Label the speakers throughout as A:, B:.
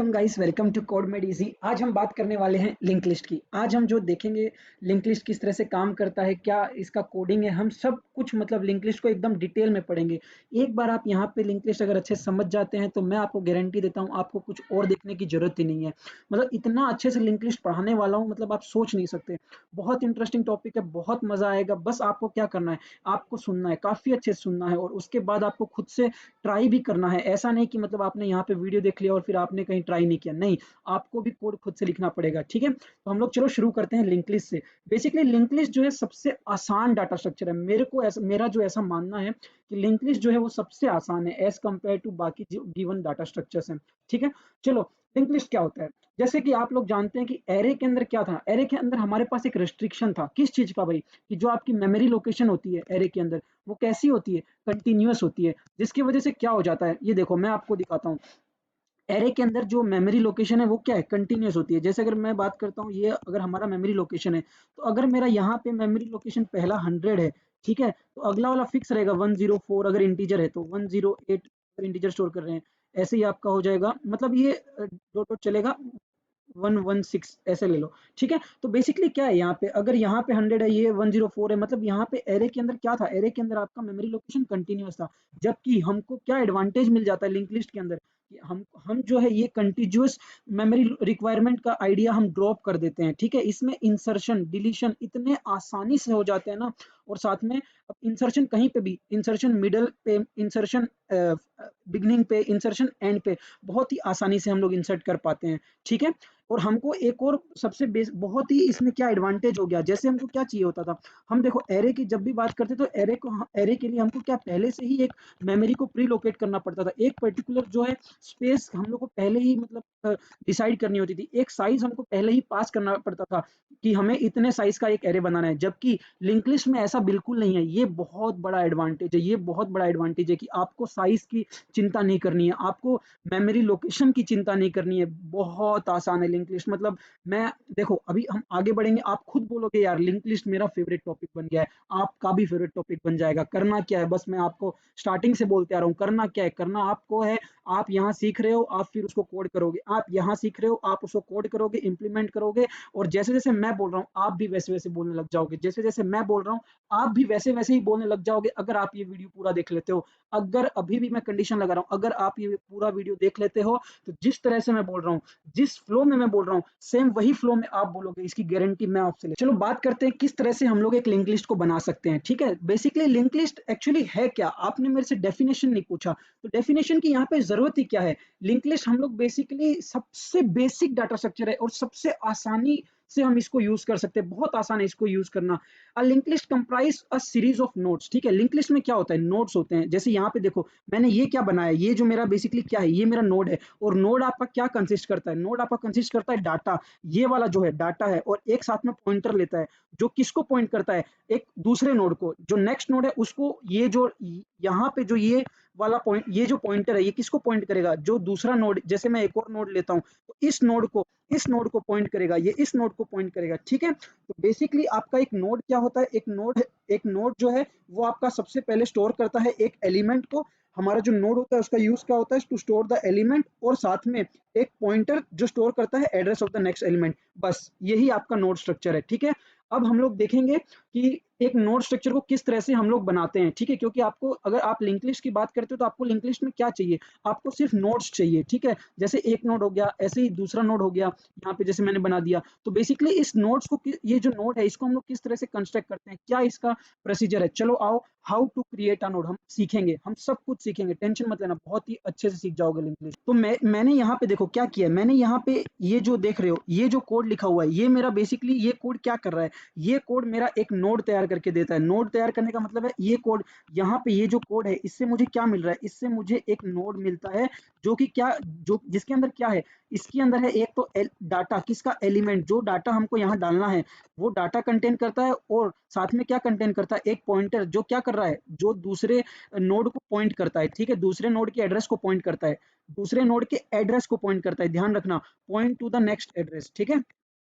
A: Welcome guys, welcome to code made easy. आज हम बात करने वाले हैं लिंक लिस्ट की। आज हम जो देखेंगे लिंक लिस्ट किस तरह से काम करता है, क्या इसका कोडिंग है, हम सब कुछ मतलब लिंक लिस्ट को एकदम डिटेल में पढ़ेंगे। एक बार आप यहाँ पे लिंक लिस्ट अगर अच्छे से समझ जाते हैं तो मैं आपको गारंटी देता हूँ आपको कुछ और देखने की जरूरत ही नहीं है। मतलब इतना अच्छे से लिंक लिस्ट पढ़ाने वाला हूँ, मतलब आप सोच नहीं सकते। बहुत इंटरेस्टिंग टॉपिक है, बहुत मजा आएगा। बस आपको क्या करना है, आपको सुनना है, काफी अच्छे से सुनना है और उसके बाद आपको खुद से ट्राई भी करना है। ऐसा नहीं कि मतलब आपने यहाँ पे वीडियो देख लिया और फिर आपने कहीं ट्राई नहीं किया, नहीं, आपको भी कोड खुद से लिखना पड़ेगा। ठीक है, तो हम लोग चलो शुरू करते हैं लिंक लिस्ट से। बेसिकली लिंक लिस्ट जो है सबसे आसान डाटा स्ट्रक्चर है। मेरा जो ऐसा मानना है कि लिंक लिस्ट जो है वो सबसे आसान है एज कम्पेयर टू बाकी जो गिवन डाटा स्ट्रक्चर्स हैं। ठीक है, चलो लिंक लिस्ट क्या होता है। जैसे कि आप लोग जानते हैं कि एरे के अंदर क्या था, एरे के अंदर हमारे पास एक रेस्ट्रिक्शन था। किस चीज का भाई, कि जो आपकी मेमोरी लोकेशन होती है एरे के अंदर वो कैसी होती है, कंटिन्यूअस होती है। जिसकी वजह से क्या हो जाता है, ये देखो मैं आपको दिखाता हूँ। एरे के अंदर जो मेमोरी लोकेशन है वो क्या है, कंटिन्यूअस होती है। जैसे अगर मैं बात करता हूँ, ये अगर हमारा मेमोरी लोकेशन है तो अगर मेरा यहाँ पे मेमोरी लोकेशन पहला 100 है, ठीक है, तो अगला वाला फिक्स रहेगा 104। अगर इंटीजर है तो 108, अगर इंटीजर स्टोर कर रहे हैं ऐसे ही आपका हो जाएगा। मतलब ये डॉट डॉट चलेगा 116 ऐसे ले लो। ठीक है, तो बेसिकली क्या है, यहाँ पे अगर यहाँ पे 100 है, ये 104 है, मतलब यहाँ पे एरे के अंदर क्या था, एरे के अंदर आपका मेमोरी लोकेशन कंटिन्यूअस था। जबकि हमको क्या एडवांटेज मिल जाता है लिंक लिस्ट के अंदर, कि हम जो है ये कंटिन्यूअस मेमोरी रिक्वायरमेंट का आइडिया हम ड्रॉप कर देते हैं। ठीक है, इसमें इंसर्शन डिलीशन इतने आसानी से हो जाते हैं ना। और साथ में इंसर्शन कहीं पे भी, इंसर्शन मिडल पे, इंसर्शन बिगनिंग पे, इंसर्शन एंड पे बहुत ही आसानी से हम लोग इंसर्ट कर पाते हैं। ठीक है, और हमको एक और सबसे बहुत ही इसमें क्या एडवांटेज हो गया, जैसे हमको क्या चाहिए होता था, हम देखो एरे की जब भी बात करते तो एरे के लिए हमको क्या पहले से ही एक मेमोरी को प्री लोकेट करना पड़ता था। एक पर्टिकुलर जो है स्पेस हम लोग को पहले ही मतलब डिसाइड करनी होती थी, एक साइज हमको पहले ही पास करना पड़ता था कि हमें इतने साइज का एक एरे बनाना है। जबकि लिंक लिस्ट में ऐसा बिल्कुल नहीं है। ये बहुत बड़ा एडवांटेज है, ये बहुत बड़ा एडवांटेज है कि आपको साइज की चिंता नहीं करनी है, आपको मेमोरी लोकेशन की चिंता नहीं करनी है। बहुत आसान है लिंक लिस्ट। मतलब मैं देखो अभी हम आगे बढ़ेंगे, आप खुद बोलोगे यार लिंक लिस्ट मेरा फेवरेट टॉपिक बन गया है, आपका भी फेवरेट टॉपिक बन जाएगा। करना क्या है, बस मैं आपको स्टार्टिंग से बोलते आ रहा हूँ, करना क्या है, करना आपको है, आप यहाँ सीख रहे हो, आप फिर उसको कोड करोगे, आप यहाँ सीख रहे हो, आप उसको कोड करोगे, इंप्लीमेंट करोगे। और जैसे जैसे मैं बोल रहा हूँ आप भी वैसे वैसे बोलने लग जाओगे, जैसे जैसे मैं बोल रहा हूँ आप भी वैसे वैसे ही बोलने लग जाओगे, अगर आप ये वीडियो पूरा देख लेते हो। अगर अभी भी मैं कंडीशन लगा रहा हूँ, अगर आप ये पूरा वीडियो देख लेते हो तो जिस तरह से मैं बोल रहा हूँ, जिस फ्लो में मैं बोल रहा हूँ, सेम वही फ्लो में आप बोलोगे, इसकी गारंटी मैं आपसे ले। चलो बात करते हैं किस तरह से हम लोग एक लिंक लिस्ट को बना सकते हैं। ठीक है, बेसिकली लिंक लिस्ट एक्चुअली है क्या, आपने मेरे से डेफिनेशन नहीं पूछा, तो डेफिनेशन की यहाँ पे जरूरत ही क्या है। लिंक लिस्ट हम लोग बेसिकली सबसे बेसिक डाटा स्ट्रक्चर है और सबसे आसानी से हम इसको यूज कर सकते हैं, बहुत आसान है इसको यूज करना। A link list comprise a series of nodes. ठीक है, लिंक लिस्ट में क्या होता है, नोड्स होते हैं। जैसे यहाँ पे देखो मैंने ये क्या बनाया, ये जो मेरा बेसिकली क्या है, ये मेरा नोड है। और नोड आपका क्या कंसिस्ट करता है, नोड आपका कंसिस्ट करता है डाटा। ये वाला जो है डाटा है, और एक साथ में पॉइंटर लेता है, जो किसको पॉइंट करता है, एक दूसरे नोड को। जो नेक्स्ट नोड है उसको, ये जो यहाँ पे जो ये वाला पॉइंट, ये जो पॉइंटर है ये किसको पॉइंट करेगा, जो दूसरा नोड, जैसे मैं एक और नोड लेता हूँ तो इस नोड को पॉइंट करेगा, ये इस नोड को पॉइंट करेगा। ठीक है, तो बेसिकली आपका एक नोड क्या होता है, एक नोड जो है वो आपका सबसे पहले स्टोर करता है एक एलिमेंट को। हमारा जो नोड होता है उसका यूज क्या होता है, टू स्टोर द एलिमेंट, और साथ में एक पॉइंटर जो स्टोर करता है address of the next element. बस यही आपका नोड स्ट्रक्चर है। ठीक है, अब हम लोग देखेंगे कि एक नोड स्ट्रक्चर को किस तरह से हम लोग बनाते हैं। ठीक है, क्योंकि आपको अगर आप लिंक लिस्ट की बात करते हो तो आपको लिंक लिस्ट में क्या चाहिए, आपको सिर्फ नोड्स चाहिए। ठीक है, जैसे एक नोड हो गया, ऐसे ही दूसरा नोड हो गया, यहाँ पे जैसे मैंने बना दिया। तो बेसिकली इस नोड्स को, ये जो नोड है इसको हम लोग किस तरह से कंस्ट्रक्ट करते हैं, क्या इसका प्रोसीजर है, चलो आओ how to create a node हम सीखेंगे, हम सब कुछ सीखेंगे, टेंशन मत लेना, बहुत ही अच्छे से सीख जाओगे लिंक लिस्ट। तो मैंने यहाँ पे देखो क्या किया, मैंने यहाँ पे ये जो देख रहे हो, ये जो कोड लिखा हुआ है, ये मेरा बेसिकली ये कोड क्या कर रहा है, ये कोड मेरा एक नोड तैयार करके देता है। नोड तैयार करने का मतलब है ये कोड, यहाँ पे ये जो कोड है इससे मुझे क्या मिल रहा है, इससे मुझे एक नोड मिलता है जो कि क्या, जो जिसके अंदर क्या है, इसके अंदर है एक तो डाटा, किसका, एलिमेंट, जो डाटा हमको यहाँ डालना है वो डाटा कंटेन करता है, और साथ में क्या कंटेन करता है, एक पॉइंटर जो क्या कर रहा है, जो दूसरे नोड को पॉइंट करता है। ठीक है, दूसरे नोड के एड्रेस को पॉइंट करता है, दूसरे नोड के एड्रेस को पॉइंट करता है, ध्यान रखना, point two the next address. ठीक है,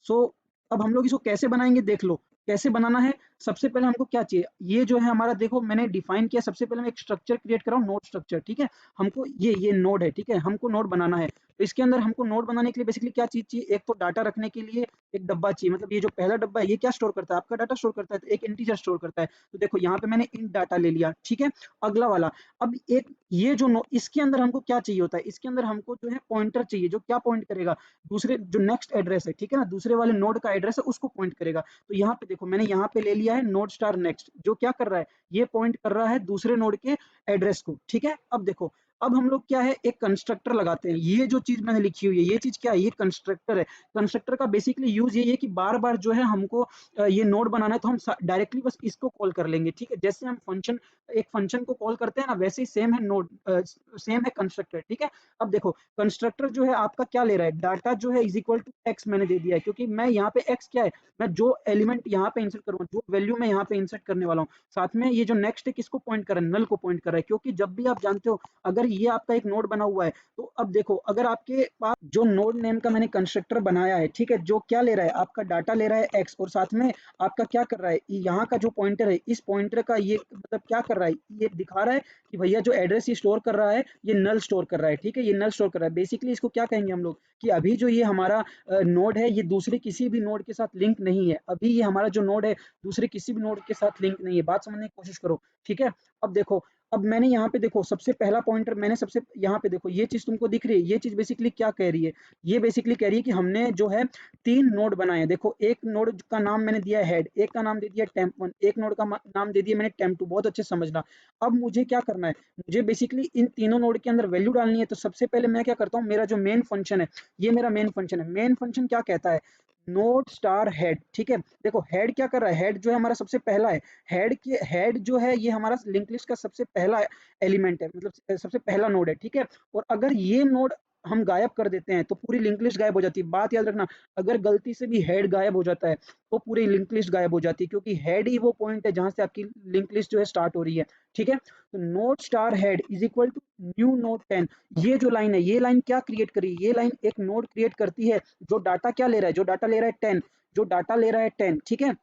A: सो अब हम लोग इसको कैसे बनाएंगे, देख लो कैसे बनाना है। सबसे पहले हमको क्या चाहिए, ये जो है हमारा, देखो मैंने डिफाइन किया, सबसे पहले मैं एक स्ट्रक्चर क्रिएट कर रहा हूँ, नोड स्ट्रक्चर। ठीक है, हमको ये नोड है, ठीक है, हमको नोड बनाना है। तो इसके अंदर हमको नोड बनाने के लिए बेसिकली क्या चीज़ चाहिए, एक तो डाटा रखने के लिए एक डब्बा चाहिए, मतलब ये जो पहला डब्बा है ये क्या स्टोर करता है, आपका डाटा स्टोर करता है, तो एक इंटीजर स्टोर करता है। तो देखो यहाँ पे मैंने इंट डाटा ले लिया, ठीक है। अगला वाला, अब एक ये जो इसके अंदर हमको क्या चाहिए होता है, इसके अंदर हमको जो है पॉइंटर चाहिए, जो क्या पॉइंट करेगा, दूसरे जो नेक्स्ट एड्रेस है, ठीक है ना, दूसरे वाले नोड का एड्रेस है उसको पॉइंट करेगा। तो यहाँ पे देखो मैंने यहाँ पे ले लिया है नोड स्टार नेक्स्ट, जो क्या कर रहा है, ये पॉइंट कर रहा है दूसरे नोड के एड्रेस को, ठीक है। अब देखो, अब हम लोग क्या है, एक कंस्ट्रक्टर लगाते हैं, ये जो चीज मैंने लिखी हुई है ये चीज क्या है, ये कंस्ट्रक्टर है। कंस्ट्रक्टर का बेसिकली यूज ये है कि बार बार जो है हमको ये नोड बनाना है तो हम डायरेक्टली बस इसको कॉल कर लेंगे, ठीक है। जैसे हम फंक्शन, एक फंक्शन को कॉल करते हैं ना, वैसे ही सेम है नोड, सेम है कंस्ट्रक्टर, ठीक है। अब देखो कंस्ट्रक्टर जो है आपका क्या ले रहा है, डाटा जो है इज इक्वल टू एक्स मैंने दे दिया है, क्योंकि मैं यहाँ पे एक्स क्या है, मैं जो एलिमेंट यहाँ पे इंसर्ट करूंगा, जो वैल्यू मैं यहाँ पे इंसर्ट करने वाला हूँ, साथ में ये जो नेक्स्ट है किसको पॉइंट कर रहा है, नल को पॉइंट कर रहा है। क्योंकि जब भी आप जानते हो अगर ये आपका एक नोड बना हुआ है, तो अब देखो अगर आपके पास जो नोड नेम का मैंने कंस्ट्रक्टर बनाया है, ठीक है, जो क्या ले रहा है, आपका डाटा ले रहा है एक्स, और साथ में आपका क्या कर रहा है, यहाँ का जो पॉइंटर है, इस पॉइंटर का ये मतलब क्या कर रहा है, ये दिखा रहा है कि भैया जो एड्रेस ये स्टोर कर रहा है ये नल स्टोर कर रहा है, ठीक है, ये नल स्टोर कर रहा है। बेसिकली इसको क्या कहेंगे हम लोग कि अभी जो ये हमारा नोड है ये दूसरे किसी भी नोड के साथ लिंक नहीं है, अभी ये हमारा जो नोड है दूसरे किसी भी नोड के साथ लिंक नहीं है। बात समझने की कोशिश करो, ठीक है। अब देखो, अब मैंने यहाँ पे देखो सबसे पहला पॉइंटर मैंने सबसे यहाँ पे देखो, ये चीज तुमको दिख रही है, ये चीज बेसिकली क्या कह रही है, ये बेसिकली कह रही है कि हमने जो है 3 नोड बनाए हैं। देखो एक नोड का नाम मैंने दिया है हेड, एक का नाम दे दिया टेम्प 1, एक नोड का नाम दे दिया मैंने टेम्प 2, बहुत अच्छे समझना। अब मुझे क्या करना है, मुझे बेसिकली इन तीनों नोड के अंदर वैल्यू डालनी है। तो सबसे पहले मैं क्या करता हूँ, मेरा जो मेन फंक्शन है, ये मेरा मेन फंक्शन है। मेन फंक्शन क्या कहता है, नोड स्टार हेड, ठीक है। देखो हेड क्या कर रहा है, हेड जो है हमारा सबसे पहला है, हेड जो है ये हमारा लिंक लिस्ट का सबसे पहला एलिमेंट है, मतलब सबसे पहला नोड है, ठीक है। और अगर ये नोड हम गायब कर देते हैं तो पूरी लिंक लिस्ट गायब हो जाती है। बात याद रखना, अगर गलती से भी हेड गायब हो जाता है तो पूरी लिंक लिस्ट गायब हो जाती है, क्योंकि हेड ही वो पॉइंट है जहां से आपकी लिंक लिस्ट जो है स्टार्ट हो रही है, ठीक है। तो node star head is equal to new node 10, ये जो लाइन है, ये लाइन क्या क्रिएट करी, ये लाइन एक नोड क्रिएट करती है जो डाटा क्या ले रहा है, जो डाटा ले रहा है 10, जो डाटा ले रहा है 10, ठीक है।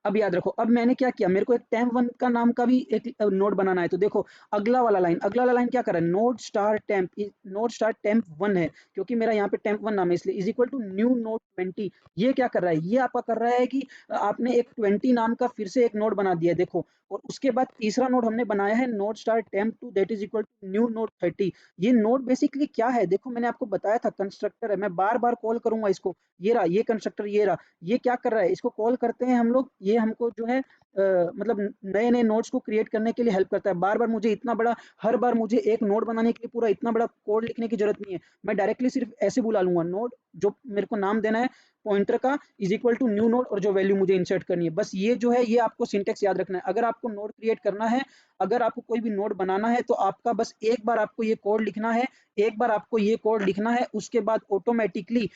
A: अब याद रखो, अब मैंने क्या किया, मेरे को एक टेम्प 1 का नाम का भी एक नोड बनाना है। तो देखो अगला वाला लाइन क्या कर रहा है, नोड स्टार टेम्प 1 है, क्योंकि मेरा यहाँ पे टेम्प 1 नाम है इसलिए, is equal to new node 20। ये क्या कर रहा है, ये आपका कर रहा है कि आपने एक 20 नाम का फिर से एक नोड बना दिया, देखो। और उसके बाद तीसरा नोड हमने बनाया है node star temp 2, that is equal to new node 30। ये नोड बेसिकली क्या है, देखो मैंने आपको बताया था कंस्ट्रक्टर है, मैं बार बार कॉल करूंगा इसको, ये रहा ये कंस्ट्रक्टर, ये रहा, ये क्या कर रहा है, इसको कॉल करते हैं हम लोग, ये हमको जो है मतलब नए नए नोड्स को क्रिएट करने के लिए हेल्प करता है। बार बार मुझे इतना बड़ा, हर बार मुझे एक नोड बनाने के लिए पूरा इतना बड़ा कोड लिखने की जरूरत नहीं है, मैं डायरेक्टली सिर्फ ऐसे बुला लूंगा, नोड जो मेरे को नाम देना है पॉइंटर का is equal to new node, और जो वैल्यू मुझे इंसर्ट करनी है, बस ये जो है ये आपको सिंटेक्स याद रखना है। अगर आपको नोड क्रिएट करना है, अगर आपको कोई भी नोड बनाना है, तो आपका बस एक बार आपको ये कोड लिखना है, एक बार आपको ये कोड लिखना है, उसके बाद ऑटोमेटिकली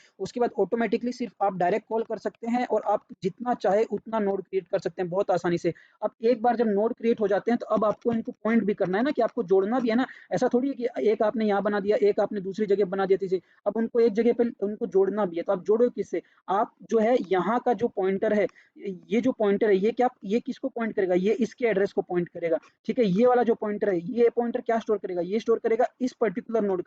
A: सिर्फ आप डायरेक्ट कॉल कर सकते हैं और आप जितना चाहे उतना नोड क्रिएट कर सकते हैं बहुत आसानी से। अब एक बार जब नोड क्रिएट हो जाते हैं तो अब आपको इनको पॉइंट भी करना है ना, कि आपको जोड़ना भी है ना। ऐसा थोड़ी है कि एक आपने यहाँ बना दिया, एक आपने दूसरी जगह बना दिया थी, अब उनको एक जगह पे उनको जोड़ना भी है, तो आप जोड़ो किससे, आप जो है यहाँ का जो पॉइंटर है, ये जो पॉइंटर है, ये क्या, ये किसको पॉइंट करेगा, ये इसके एड्रेस को पॉइंट करेगा, ठीक है। ये वाला जो पॉइंटर है, ये पॉइंटर क्या स्टोर करेगा, ये स्टोर करेगा इस पर्टिकुलर नोड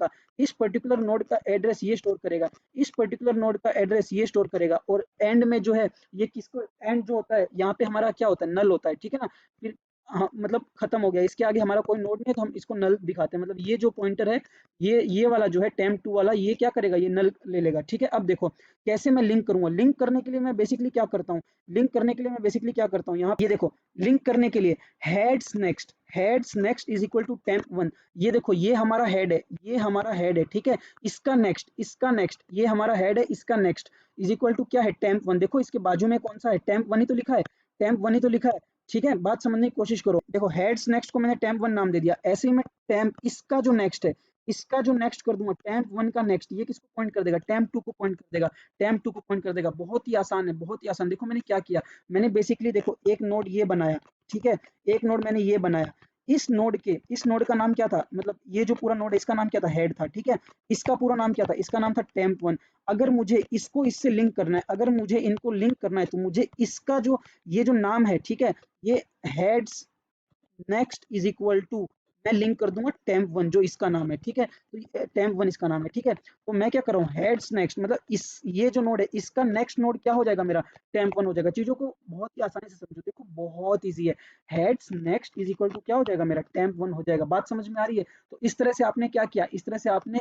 A: का एड्रेस ये स्टोर करेगा, इस पर्टिकुलर नोड का एड्रेस ये स्टोर करेगा, और एंड में जो है ये किसको, एंड जो होता है यहाँ पे हमारा क्या होता है, नल होता है, ठीक है ना। फिर हाँ मतलब खत्म हो गया, इसके आगे हमारा कोई नोड नहीं है तो हम इसको नल दिखाते हैं। मतलब ये जो पॉइंटर है, ये वाला जो है टेम्प 2 वाला, ये क्या करेगा, ये नल ले लेगा, ठीक है। अब देखो कैसे मैं लिंक करूंगा, लिंक करने के लिए मैं बेसिकली क्या करता हूँ, यहाँ ये देखो, लिंक करने के लिए heads next is equal to temp 1, ये देखो ये हमारा हेड है, ठीक है। इसका नेक्स्ट ये हमारा हेड है, इसका नेक्स्ट इज इक्वल टू क्या है, टेम्प 1। देखो इसके बाजू में कौन सा है, टेम्प 1 ही तो लिखा है, ठीक है। बात समझने की कोशिश करो, देखो हेड्स नेक्स्ट को मैंने टेम्प 1 नाम दे दिया, ऐसे ही मैं टेम्प इसका जो नेक्स्ट कर दूंगा, टेम्प 1 का नेक्स्ट, ये किसको पॉइंट कर देगा, टेम्प 2 को पॉइंट कर देगा। बहुत ही आसान है, बहुत ही आसान। देखो मैंने क्या किया, मैंने बेसिकली देखो एक नोड ये बनाया, ठीक है, एक नोड मैंने ये बनाया, इस नोड का नाम क्या था, मतलब ये जो पूरा नोड है इसका नाम क्या था, हेड था, ठीक है। इसका पूरा नाम क्या था, इसका नाम था टेम्प 1। अगर मुझे इसको इससे लिंक करना है, अगर मुझे इनको लिंक करना है, तो मुझे इसका जो ये जो नाम है, ठीक है, ये heads next is equal to मैं लिंक कर दूंगा टेम्प वन जो इसका नाम है, ठीक है, तो टेम्प वन इसका नाम है, ठीक है। तो मैं क्या कर रहा हूँ, हेड्स नेक्स्ट मतलब इस ये जो नोड है इसका नेक्स्ट नोड क्या हो जाएगा मेरा, टेम्प वन हो जाएगा। चीजों को बहुत ही आसानी से समझो, देखो बहुत ईजी है। Heads next is equal to क्या हो जाएगा मेरा, टेम्प वन हो जाएगा। बात समझ में आ रही है? तो इस तरह से आपने क्या किया, इस तरह से आपने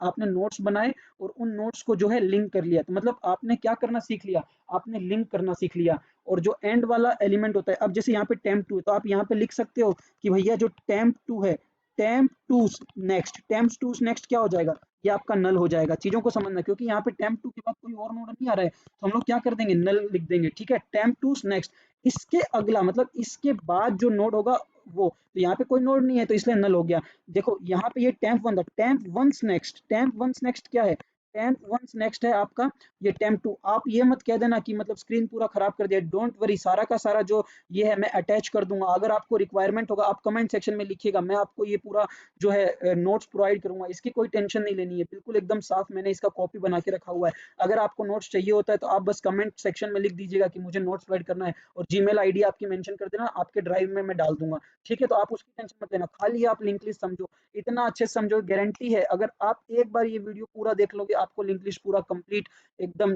A: आपने नोट्स बनाए और उन नोट्स को जो है लिंक कर लिया। तो मतलब आपने क्या करना सीख लिया, आपने लिंक करना सीख लिया। और जो एंड वाला एलिमेंट होता है, अब जैसे यहाँ पे टेम्प टू है तो आप यहाँ पे लिख सकते हो कि भैया जो टेम्प टू है, temp two next, temp two next क्या हो जाएगा, ये आपका नल हो जाएगा। चीजों को समझना, क्योंकि यहाँ पे टेम्प टू के बाद कोई और नोड नहीं आ रहा है, तो हम लोग क्या कर देंगे, नल लिख देंगे, ठीक है। टेम्प टू नेक्स्ट, इसके अगला मतलब इसके बाद जो नोड होगा वो, तो यहाँ पे कोई नोड नहीं है तो इसलिए नल हो गया। देखो यहाँ पे ये टेम्प वन था, temp one next, temp one next क्या है, टेम्प वन नेक्स्ट है आपका ये टेम्प टू। आप ये मत कह देना कि मतलब स्क्रीन पूरा खराब कर दिया, डोंट वरी, सारा का सारा जो ये है मैं अटैच कर दूंगा। अगर आपको रिक्वायरमेंट होगा आप कमेंट सेक्शन में लिखिएगा, मैं आपको ये पूरा जो है नोट्स प्रोवाइड करूंगा, इसकी कोई टेंशन नहीं लेनी है, बिल्कुल एकदम साफ मैंने इसका कॉपी बना के रखा हुआ है। अगर आपको नोट्स चाहिए होता है तो आप बस कमेंट सेक्शन में लिख दीजिएगा कि मुझे नोट्स प्रोवाइड करना है, और जीमेल आईडी आपकी मेंशन कर देना, आपके ड्राइव में मैं डाल दूंगा, ठीक है। तो आप उसकी टेंशन मत लेना, खाली आप लिंक लिस्ट समझो, इतना अच्छे से समझो, गारंटी है अगर आप एक बार ये वीडियो पूरा देख लोगे आपको लिंक लिस्ट पूरा कंप्लीट एकदम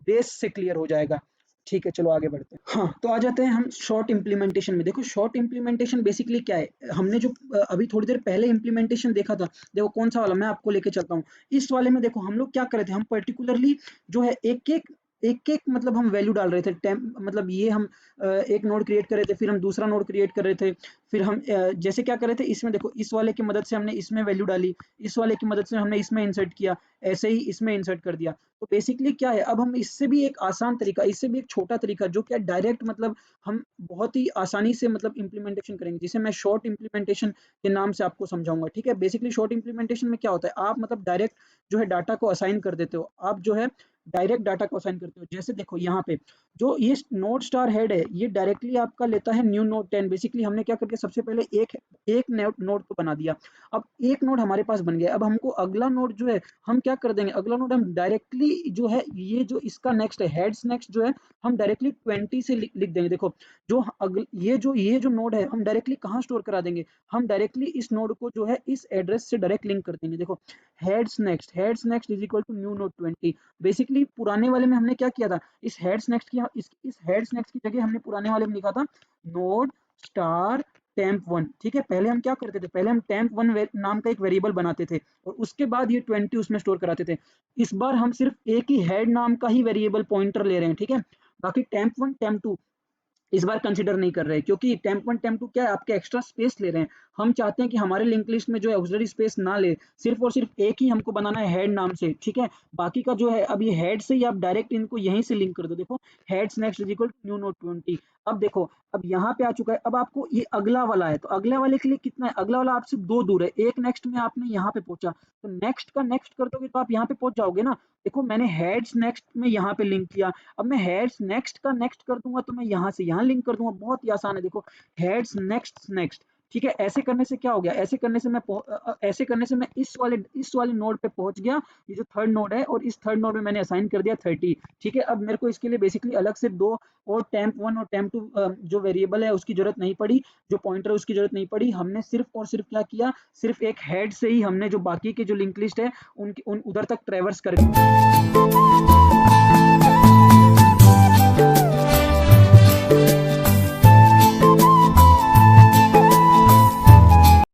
A: बेस से क्लियर हो जाएगा। ठीक है, चलो आगे बढ़ते हैं। हाँ, तो आ जाते हैं हम शॉर्ट इम्प्लीमेंटेशन में। देखो शॉर्ट इम्प्लीमेंटेशन बेसिकली क्या है, हमने जो अभी थोड़ी देर पहले इम्प्लीमेंटेशन देखा था, देखो कौन सा वाला, मैं आपको लेके चलता हूँ। इस वाले में देखो हम लोग क्या कर रहे थे, हम पर्टिकुलरली जो है एक एक मतलब हम वैल्यू डाल रहे थे, टेम मतलब ये हम एक नोड क्रिएट कर रहे थे, फिर हम दूसरा नोड क्रिएट कर रहे थे, फिर हम जैसे क्या कर रहे थे इसमें, देखो इस वाले की मदद से हमने इसमें वैल्यू डाली, इस वाले की मदद से हमने इसमें इंसर्ट किया, ऐसे ही इसमें इंसर्ट कर दिया। तो बेसिकली क्या है, अब हम इससे भी एक आसान तरीका, इससे भी एक छोटा तरीका जो क्या डायरेक्ट मतलब हम बहुत ही आसानी से मतलब इम्प्लीमेंटेशन करेंगे, जिसे मैं शॉर्ट इम्प्लीमेंटेशन के नाम से आपको समझाऊंगा, ठीक है। बेसिकली शॉर्ट इम्प्लीमेंटेशन में क्या होता है, आप मतलब डायरेक्ट जो है डाटा को असाइन कर देते हो, आप जो है डायरेक्ट डाटा को असाइन करते हो। जैसे देखो यहाँ पे जो ये नोड स्टार हेड है ये डायरेक्टली आपका लेता है न्यू नोड 10। बेसिकली हमने क्या करके सबसे पहले एक एक नोड को बना दिया। अब एक नोड हमारे पास बन गया, अब हमको अगला नोड जो है हम क्या कर देंगे, अगला नोड हम डायरेक्टली जो है ये जो इसका नेक्स्ट है हेड्स नेक्स्ट जो है हम डायरेक्टली 20 से लिख देंगे। देखो जो ये जो नोड है हम डायरेक्टली कहाँ स्टोर करा देंगे, हम डायरेक्टली इस नोड को जो है इस एड्रेस से डायरेक्ट लिंक कर देंगे। देखो heads next is equal to new node 20। Basically पुराने वाले में हमने क्या किया था, इस हेड्स नेक्स्ट की इस हेड्स नेक्स्ट की जगह हमने पुराने वाले में लिखा था नोड स्टार टेम्प वन, ठीक है। पहले हम क्या करते थे, पहले हम टेम्प वन नाम का एक वेरिएबल बनाते थे और उसके बाद ये 20 उसमें स्टोर कराते थे। इस बार हम सिर्फ एक ही हेड नाम का ही वेरिएबल पॉइंटर ले रहे हैं, ठीक है। बाकी टेम्प वन टेम्प टू इस बार कंसीडर नहीं कर रहे, क्योंकि टेम्प वन टेम्प टू क्या है, आपके एक्स्ट्रा स्पेस ले रहे हैं। हम चाहते हैं कि हमारे लिंक लिस्ट में जो है ऑक्सिलरी स्पेस ना ले, सिर्फ और सिर्फ एक ही हमको बनाना है हेड नाम से, ठीक है। बाकी का जो है अब ये हेड से ही आप डायरेक्ट इनको यहीं से लिंक कर दो। देखो heads next is equal to new node 20। अब देखो अब यहाँ पे आ चुका है, अब आपको ये अगला वाला है, तो अगले वाले के लिए कितना है, अगला वाला आपसे दो दूर है, एक नेक्स्ट में आपने यहाँ पे पहुंचा, तो नेक्स्ट का नेक्स्ट कर दोगे तो आप यहाँ पे पहुंच जाओगे ना। देखो मैंने हेड्स नेक्स्ट में यहाँ पे लिंक किया, अब मैं हेड्स नेक्स्ट का नेक्स्ट कर दूंगा तो मैं यहाँ से यहाँ लिंक कर दूंगा, बहुत ही आसान है। देखो हेड्स नेक्स्ट नेक्स्ट, ठीक है। ऐसे करने से क्या हो गया, ऐसे करने से मैं इस वाले नोड पे पहुंच गया, ये जो थर्ड नोड है, और इस थर्ड नोड में मैंने असाइन कर दिया 30, ठीक है। अब मेरे को इसके लिए बेसिकली अलग से दो और टेम्प वन और टेम्प टू जो वेरिएबल है उसकी जरूरत नहीं पड़ी, जो पॉइंटर है उसकी जरूरत नहीं पड़ी। हमने सिर्फ और सिर्फ क्या किया, सिर्फ एक हेड से ही हमने जो बाकी के जो लिंक लिस्ट है उनकी उधर तक ट्रेवर्स कर